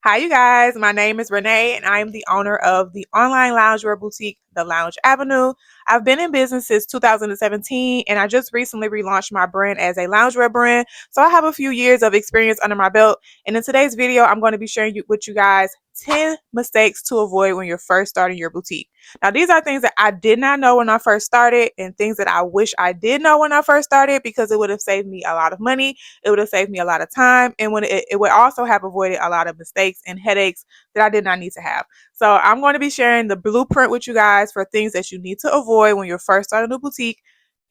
Hi, you guys. My name is Renee, and I am the owner of the online loungewear boutique, The Lounge Avenue. I've been in business since 2017, and I just recently relaunched my brand as a loungewear brand. So I have a few years of experience under my belt. And in today's video, I'm going to be sharing with you guys 10 mistakes to avoid when you're first starting your boutique. Now, these are things that I did not know when I first started, and things that I wish I did know when I first started because it would have saved me a lot of money. It would have saved me a lot of time, and it would also have avoided a lot of mistakes and headaches that I did not need to have. So I'm going to be sharing the blueprint with you guys for things that you need to avoid when you're first starting a boutique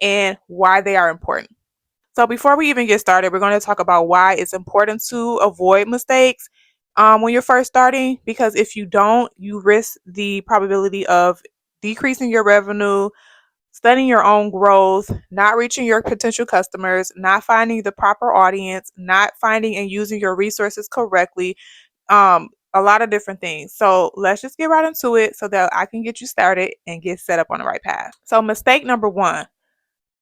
and why they are important. So before we even get started, we're going to talk about why it's important to avoid mistakes when you're first starting, because if you don't, you risk the probability of decreasing your revenue, studying your own growth, not reaching your potential customers, not finding the proper audience, not finding and using your resources correctly, a lot of different things. So let's just get right into it so that I can get you started and get set up on the right path. So mistake number one,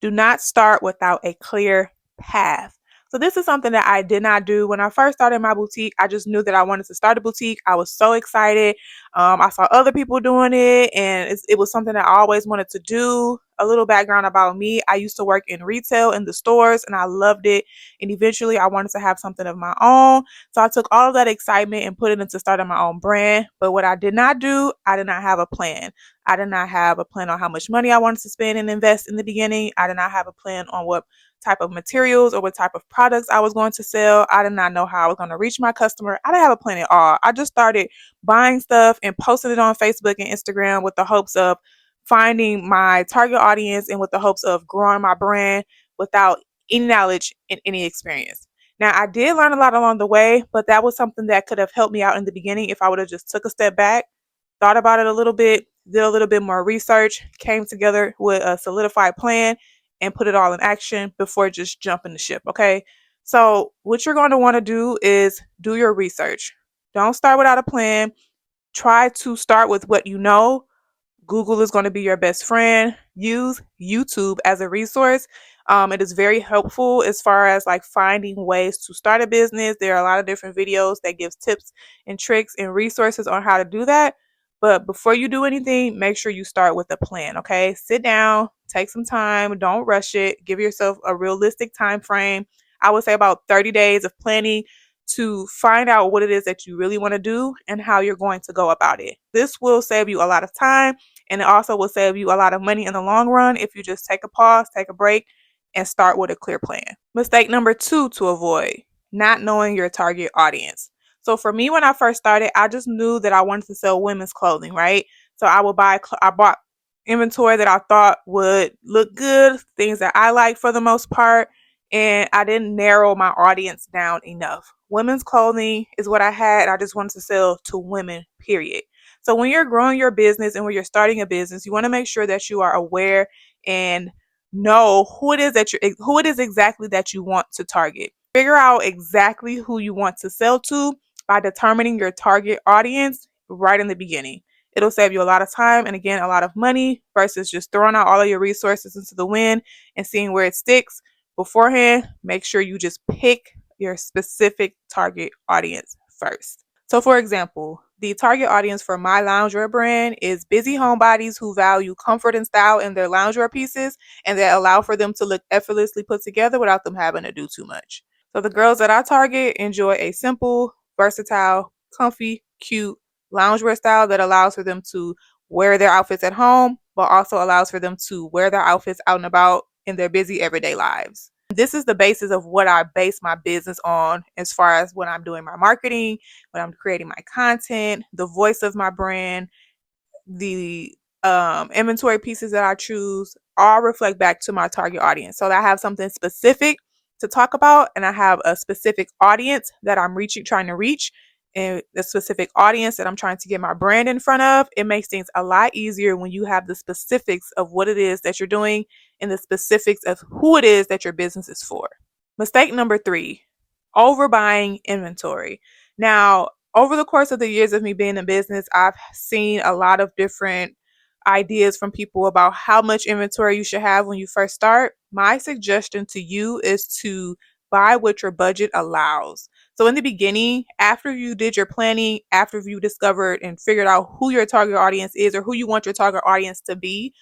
do not start without a clear path. So this is something that I did not do when I first started my boutique. I just knew that I wanted to start a boutique. I was so excited. I saw other people doing it, and it was something that I always wanted to do. A little background about me: I used to work in retail in the stores, and I loved it. And eventually, I wanted to have something of my own. So I took all of that excitement and put it into starting my own brand. But what I did not do, I did not have a plan. I did not have a plan on how much money I wanted to spend and invest in the beginning. I did not have a plan on what type of materials or what type of products I was going to sell. I did not know how I was going to reach my customer. I didn't have a plan at all. I just started buying stuff and posting it on Facebook and Instagram with the hopes of finding my target audience and with the hopes of growing my brand without any knowledge and any experience. Now, I did learn a lot along the way, but that was something that could have helped me out in the beginning if I would have just took a step back, thought about it a little bit, did a little bit more research, came together with a solidified plan, and put it all in action before just jumping the ship. Okay. So, what you're going to want to do is do your research. Don't start without a plan. Try to start with what you know. Google is going to be your best friend. Use YouTube as a resource. It is very helpful as far as like finding ways to start a business. There are a lot of different videos that gives tips and tricks and resources on how to do that. But before you do anything, make sure you start with a plan. Okay, sit down, take some time, don't rush it. Give yourself a realistic time frame. I would say about 30 days of planning to find out what it is that you really want to do and how you're going to go about it. This will save you a lot of time, and it also will save you a lot of money in the long run if you just take a pause, take a break, and start with a clear plan. Mistake number two to avoid: not knowing your target audience. So for me, when I first started, I just knew that I wanted to sell women's clothing, right? So I bought inventory that I thought would look good, things that I like for the most part, and I didn't narrow my audience down enough. Women's clothing is what I had. I just wanted to sell to women, period. So when you're growing your business and when you're starting a business, you want to make sure that you are aware and know who it is exactly that you want to target. Figure out exactly who you want to sell to by determining your target audience right in the beginning. It'll save you a lot of time and, again, a lot of money versus just throwing out all of your resources into the wind and seeing where it sticks. Beforehand, make sure you just pick your specific target audience first. So, for example, the target audience for my loungewear brand is busy homebodies who value comfort and style in their loungewear pieces and that allow for them to look effortlessly put together without them having to do too much. So, the girls that I target enjoy a simple, versatile, comfy, cute loungewear style that allows for them to wear their outfits at home, but also allows for them to wear their outfits out and about in their busy everyday lives. This is the basis of what I base my business on as far as when I'm doing my marketing, when I'm creating my content, the voice of my brand, the inventory pieces that I choose all reflect back to my target audience. So that I have something specific to talk about, and I have a specific audience that I'm trying to reach, and the specific audience that I'm trying to get my brand in front of. It makes things a lot easier when you have the specifics of what it is that you're doing and the specifics of who it is that your business is for. Mistake number three: overbuying inventory. Now, over the course of the years of me being in business, I've seen a lot of different ideas from people about how much inventory you should have when you first start. My suggestion to you is to buy what your budget allows. So in the beginning, after you did your planning, after you discovered and figured out who your target audience is or who you want your target audience to be,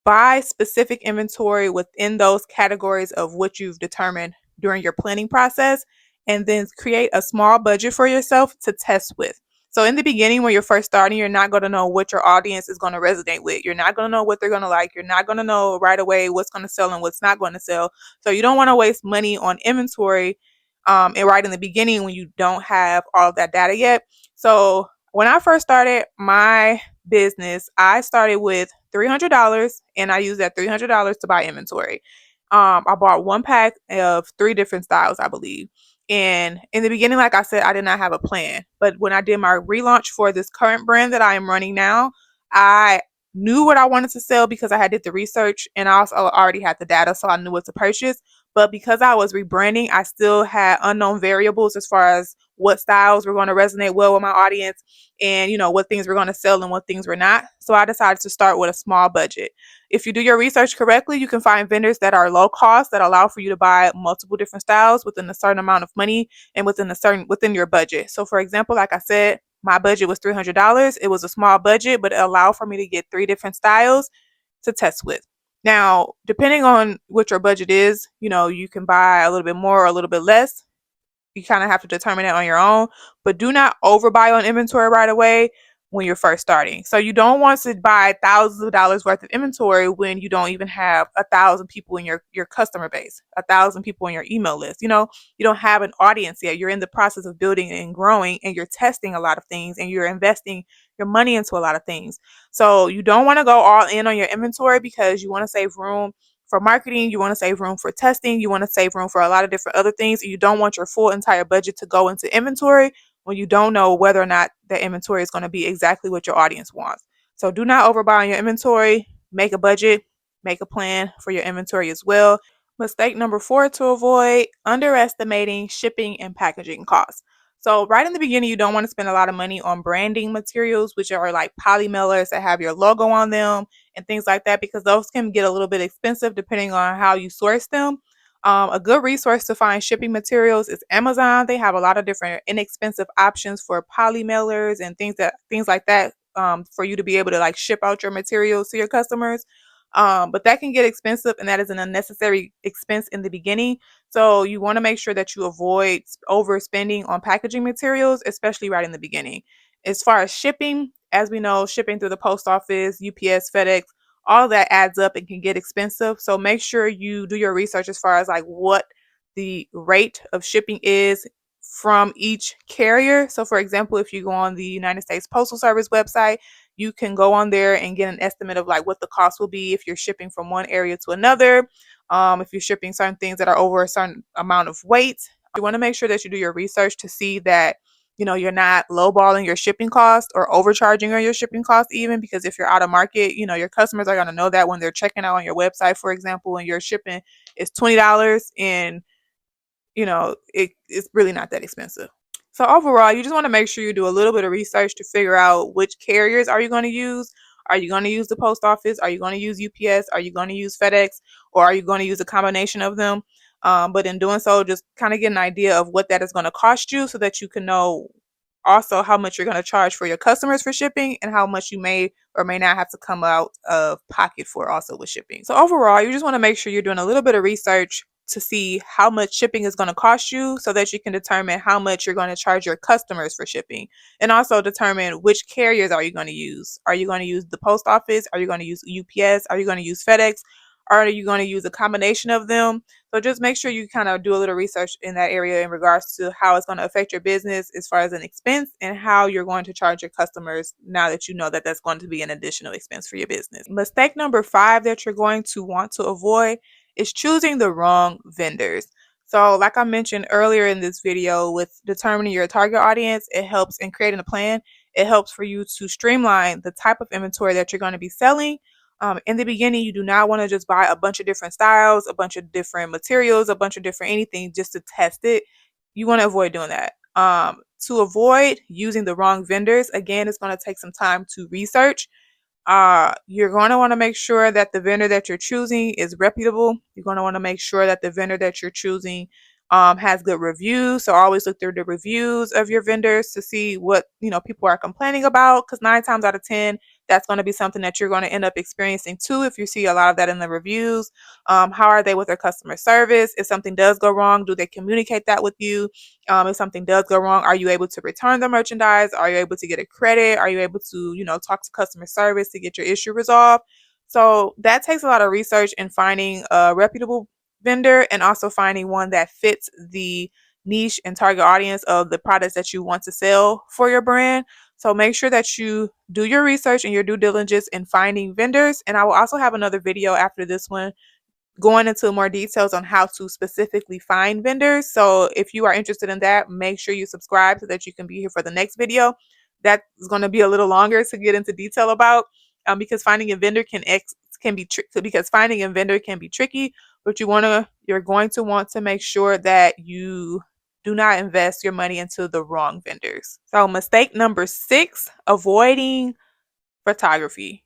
buy specific inventory within those categories of what you've determined during your planning process, and then create a small budget for yourself to test with. So, in the beginning, when you're first starting, you're not going to know what your audience is going to resonate with. You're not going to know what they're going to like. You're not going to know right away what's going to sell and what's not going to sell. So, you don't want to waste money on inventory and right in the beginning when you don't have all of that data yet. So, when I first started my business, I started with $300 and I used that $300 to buy inventory. I bought one pack of three different styles, I believe. And in the beginning, like I said, I did not have a plan. But when I did my relaunch for this current brand that I am running now, I knew what I wanted to sell because I had did the research and I also already had the data, so I knew what to purchase. But because I was rebranding, I still had unknown variables as far as what styles were going to resonate well with my audience and what things were going to sell and what things were not. So I decided to start with a small budget. If you do your research correctly, you can find vendors that are low cost that allow for you to buy multiple different styles within a certain amount of money and within your budget. So for example, like I said, my budget was $300. It was a small budget, but it allowed for me to get three different styles to test with. Now, depending on what your budget is, you can buy a little bit more or a little bit less. You kind of have to determine it on your own, but do not overbuy on inventory right away when you're first starting. So you don't want to buy thousands of dollars worth of inventory when you don't even have 1,000 people in your customer base, 1,000 people in your email list. You don't have an audience yet. You're in the process of building and growing, and you're testing a lot of things, and you're investing your money into a lot of things. So you don't want to go all in on your inventory because you want to save room for marketing, you want to save room for testing, you want to save room for a lot of different other things. You don't want your full entire budget to go into inventory when you don't know whether or not the inventory is going to be exactly what your audience wants. So do not overbuy on your inventory. Make a budget, make a plan for your inventory as well. Mistake number 4 to avoid: underestimating shipping and packaging costs. So right in the beginning, you don't want to spend a lot of money on branding materials, which are like poly mailers that have your logo on them and things like that, because those can get a little bit expensive depending on how you source them. A good resource to find shipping materials is Amazon. They have a lot of different inexpensive options for poly mailers and things like that, for you to be able to like ship out your materials to your customers. But that can get expensive, and that is an unnecessary expense in the beginning. So you want to make sure that you avoid overspending on packaging materials, especially right in the beginning. As far as shipping, as we know, shipping through the post office, UPS, FedEx, all that adds up and can get expensive. So make sure you do your research as far as like what the rate of shipping is from each carrier. So for example, if you go on the United States Postal Service website, you can go on there and get an estimate of like what the cost will be if you're shipping from one area to another. If you're shipping certain things that are over a certain amount of weight, you want to make sure that you do your research to see that you're not lowballing your shipping cost or overcharging on your shipping cost, even because if you're out of market, your customers are going to know that when they're checking out on your website, for example, and your shipping is $20 and it's really not that expensive. So overall, you just want to make sure you do a little bit of research to figure out which carriers are you going to use. Are you going to use the post office? Are you going to use UPS? Are you going to use FedEx? Or are you going to use a combination of them? But in doing so, just kind of get an idea of what that is going to cost you so that you can know also how much you're going to charge for your customers for shipping and how much you may or may not have to come out of pocket for also with shipping. So overall, you just want to make sure you're doing a little bit of research to see how much shipping is going to cost you so that you can determine how much you're going to charge your customers for shipping, and also determine which carriers are you going to use. Are you going to use the post office? Are you going to use UPS? Are you going to use FedEx? Or are you going to use a combination of them? So just make sure you kind of do a little research in that area in regards to how it's going to affect your business as far as an expense and how you're going to charge your customers now that you know that that's going to be an additional expense for your business. Mistake number 5 that you're going to want to avoid is choosing the wrong vendors. So like I mentioned earlier in this video, with determining your target audience, it helps in creating a plan. It helps for you to streamline the type of inventory that you're going to be selling. In the beginning, you do not want to just buy a bunch of different styles, a bunch of different materials, a bunch of different anything just to test it. You want to avoid doing that. To avoid using the wrong vendors, again, it's going to take some time to research. You're going to want to make sure that the vendor that you're choosing is reputable. You're going to want to make sure that the vendor that you're choosing has good reviews. So always look through the reviews of your vendors to see what people are complaining about. Because 9 times out of 10, that's going to be something that you're going to end up experiencing too. If you see a lot of that in the reviews, how are they with their customer service? If something does go wrong, do they communicate that with you? If something does go wrong, are you able to return the merchandise? Are you able to get a credit? Are you able to talk to customer service to get your issue resolved? So that takes a lot of research in finding a reputable vendor and also finding one that fits the niche and target audience of the products that you want to sell for your brand. So make sure that you do your research and your due diligence in finding vendors. And I will also have another video after this one going into more details on how to specifically find vendors. So if you are interested in that, make sure you subscribe so that you can be here for the next video. That is going to be a little longer to get into detail about, because finding a vendor can be tricky. Because finding a vendor can be tricky, but you're going to want to make sure that you do not invest your money into the wrong vendors. So mistake number 6, avoiding photography.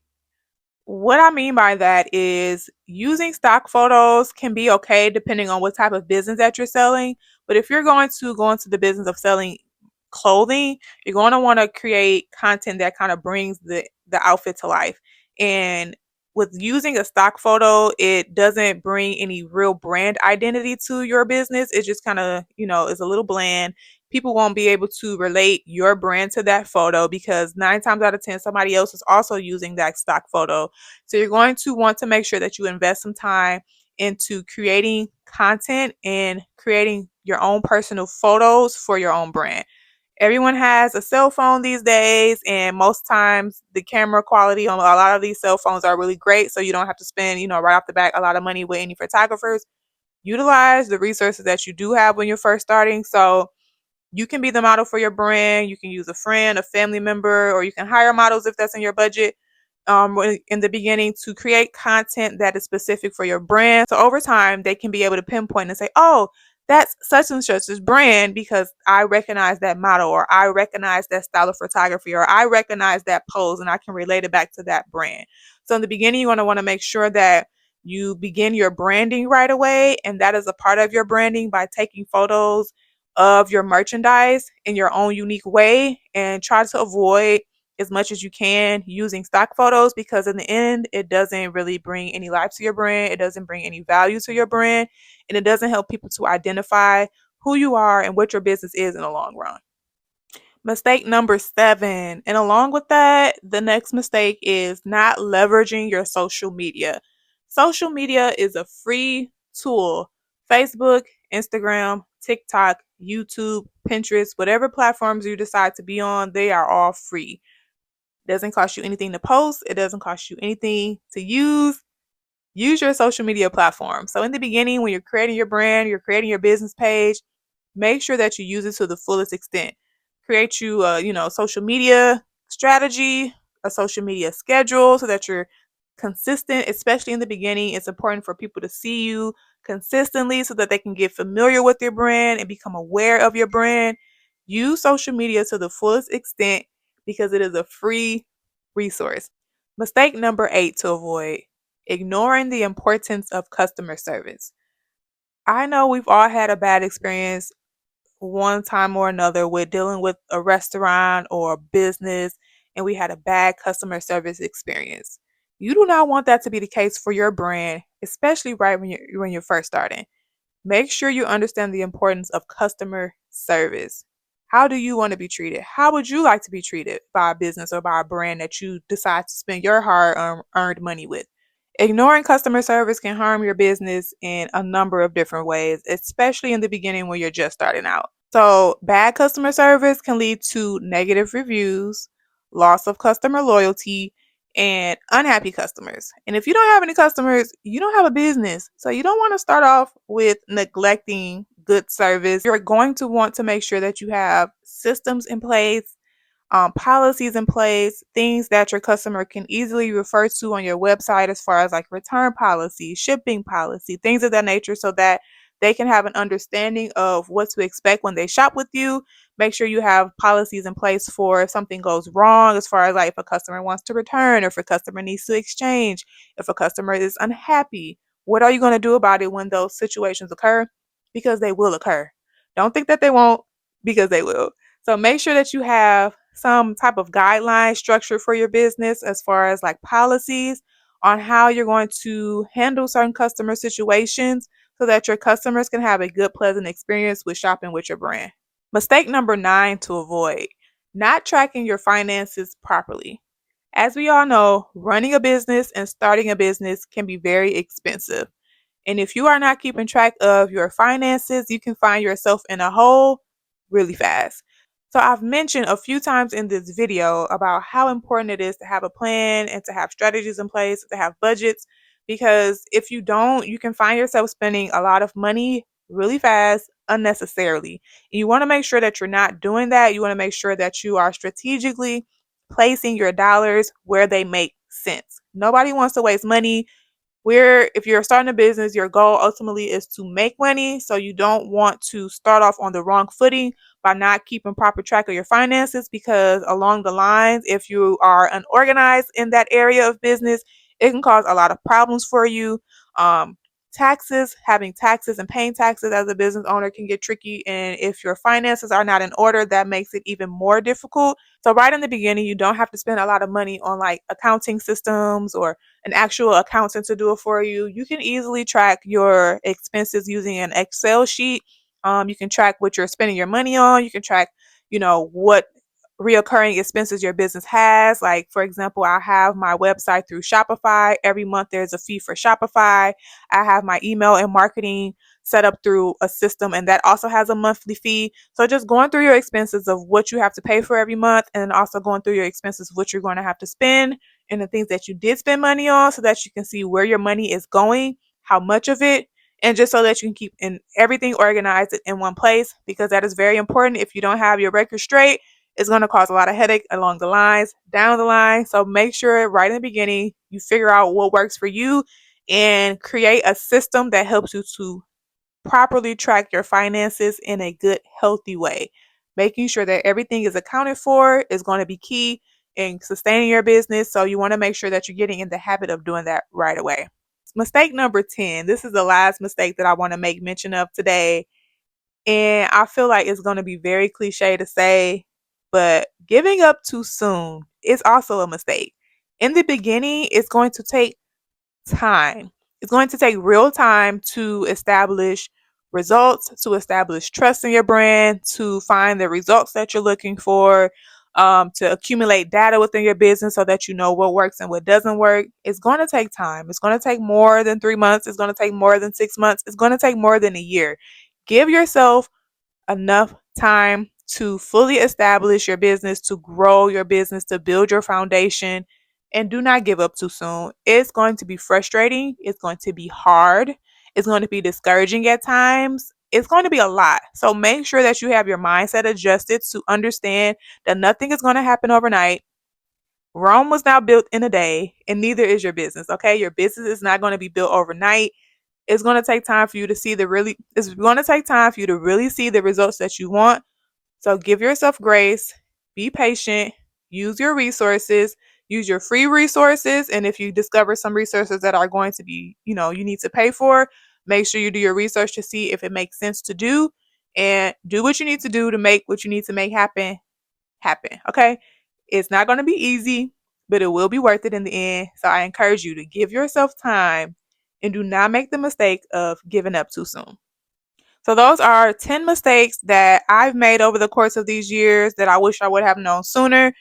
What I mean by that is using stock photos can be okay depending on what type of business that you're selling. But if you're going to go into the business of selling clothing, you're going to want to create content that kind of brings the outfit to life. And with using a stock photo, it doesn't bring any real brand identity to your business. It just kind of, is a little bland. People won't be able to relate your brand to that photo because 9 times out of 10, somebody else is also using that stock photo. So you're going to want to make sure that you invest some time into creating content and creating your own personal photos for your own brand. Everyone has a cell phone these days, and most times the camera quality on a lot of these cell phones are really great. So you don't have to spend, right off the bat, a lot of money with any photographers. Utilize the resources that you do have when you're first starting. So you can be the model for your brand. You can use a friend, a family member, or you can hire models if that's in your budget in the beginning to create content that is specific for your brand. So over time, they can be able to pinpoint and say, oh, that's such and such's brand because I recognize that model, or I recognize that style of photography, or I recognize that pose, and I can relate it back to that brand. So in the beginning, you want to make sure that you begin your branding right away, and that is a part of your branding by taking photos of your merchandise in your own unique way, and try to avoid as much as you can using stock photos, because in the end it doesn't really bring any life to your brand, it doesn't bring any value to your brand, and it doesn't help people to identify who you are and what your business is in the long run. Mistake number 7, and along with that, the next mistake is not leveraging your social media. Social media is a free tool. Facebook, Instagram, TikTok, YouTube, Pinterest, whatever platforms you decide to be on, they are all free. It doesn't cost you anything to post. It doesn't cost you anything to use. Use your social media platform. So in the beginning, when you're creating your brand, you're creating your business page, make sure that you use it to the fullest extent. Create you a, social media strategy, a social media schedule so that you're consistent, especially in the beginning. It's important for people to see you consistently so that they can get familiar with your brand and become aware of your brand. Use social media to the fullest extent because it is a free resource. Mistake number 8 to avoid: ignoring the importance of customer service. I know we've all had a bad experience one time or another with dealing with a restaurant or a business, and we had a bad customer service experience. You do not want that to be the case for your brand, especially right when you're first starting. Make sure you understand the importance of customer service. How do you want to be treated? How would you like to be treated by a business or by a brand that you decide to spend your hard earned money with? Ignoring customer service can harm your business in a number of different ways, especially in the beginning when you're just starting out. So, bad customer service can lead to negative reviews, loss of customer loyalty, and unhappy customers. And if you don't have any customers, you don't have a business. So, you don't want to start off with neglecting good service. You're going to want to make sure that you have systems in place, policies in place, things that your customer can easily refer to on your website, as far as like return policy, shipping policy, things of that nature, so that they can have an understanding of what to expect when they shop with you. Make sure you have policies in place for if something goes wrong, as far as like if a customer wants to return, or if a customer needs to exchange, if a customer is unhappy. What are you going to do about it when those situations occur? because they will occur. Don't think that they won't, because they will. So make sure that you have some type of guideline structure for your business as far as like policies on how you're going to handle certain customer situations so that your customers can have a good, pleasant experience with shopping with your brand. Mistake number 9 to avoid: not tracking your finances properly. As we all know, running a business and starting a business can be very expensive. And if you are not keeping track of your finances, you can find yourself in a hole really fast. So I've mentioned a few times in this video about how important it is to have a plan and to have strategies in place, to have budgets, because if you don't, you can find yourself spending a lot of money really fast unnecessarily. And you want to make sure that you're not doing that. You want to make sure that you are strategically placing your dollars where they make sense. Nobody wants to waste money. Where if you're starting a business, your goal ultimately is to make money. So you don't want to start off on the wrong footing by not keeping proper track of your finances, because along the lines, if you are unorganized in that area of business, it can cause a lot of problems for you. Um, having taxes and paying taxes as a business owner can get tricky. And if your finances are not in order, that makes it even more difficult. So right in the beginning, you don't have to spend a lot of money on like accounting systems or an actual accountant to do it for you. You can easily track your expenses using an Excel sheet. You can track what you're spending your money on. You can track, what reoccurring expenses your business has. Like, for example, I have my website through Shopify. Every month there's a fee for Shopify. I have my email and marketing set up through a system, and that also has a monthly fee. So just going through your expenses of what you have to pay for every month, and also going through your expenses of what you're going to have to spend and the things that you did spend money on, so that you can see where your money is going, how much of it, and just so that you can keep everything organized in one place, because that is very important. If you don't have your record straight, it's going to cause a lot of headache along the lines, down the line. So make sure right in the beginning you figure out what works for you and create a system that helps you to properly track your finances in a good, healthy way. Making sure that everything is accounted for is going to be key in sustaining your business. So you want to make sure that you're getting in the habit of doing that right away. Mistake number 10. This is the last mistake that I want to make mention of today. And I feel like it's going to be very cliche to say, but giving up too soon is also a mistake. In the beginning, it's going to take time. It's going to take real time to establish results, to establish trust in your brand, to find the results that you're looking for, to accumulate data within your business so that you know what works and what doesn't work. It's going to take time. It's going to take more than 3 months. It's going to take more than 6 months. It's going to take more than a year. Give yourself enough time to fully establish your business, to grow your business, to build your foundation, and do not give up too soon. It's going to be frustrating. It's going to be hard. It's going to be discouraging at times. It's going to be a lot. So make sure that you have your mindset adjusted to understand that nothing is going to happen overnight. Rome was not built in a day, and neither is your business. Okay. Your business is not going to be built overnight. It's going to take time for you to see it's going to take time for you to really see the results that you want. So give yourself grace, be patient, use your resources, use your free resources. And if you discover some resources that are going to be, you need to pay for, make sure you do your research to see if it makes sense to do, and do what you need to do to make what you need to make happen. Okay. It's not going to be easy, but it will be worth it in the end. So I encourage you to give yourself time and do not make the mistake of giving up too soon. So those are 10 mistakes that I've made over the course of these years that I wish I would have known sooner,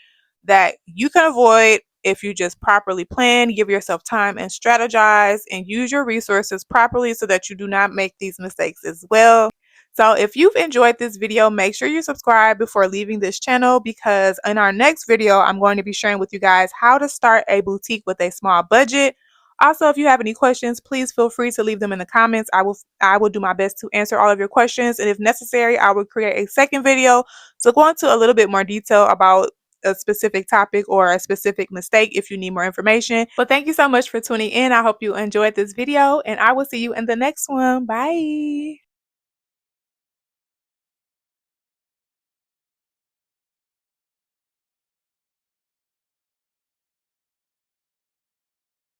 that you can avoid if you just properly plan, give yourself time and strategize, and use your resources properly so that you do not make these mistakes as well. So if you've enjoyed this video, make sure you subscribe before leaving this channel, because in our next video, I'm going to be sharing with you guys how to start a boutique with a small budget. Also, if you have any questions, please feel free to leave them in the comments. I will do my best to answer all of your questions, and if necessary, I will create a second video to go into a little bit more detail about a specific topic or a specific mistake if you need more information. But thank you so much for tuning in. I hope you enjoyed this video, and I will see you in the next one. Bye.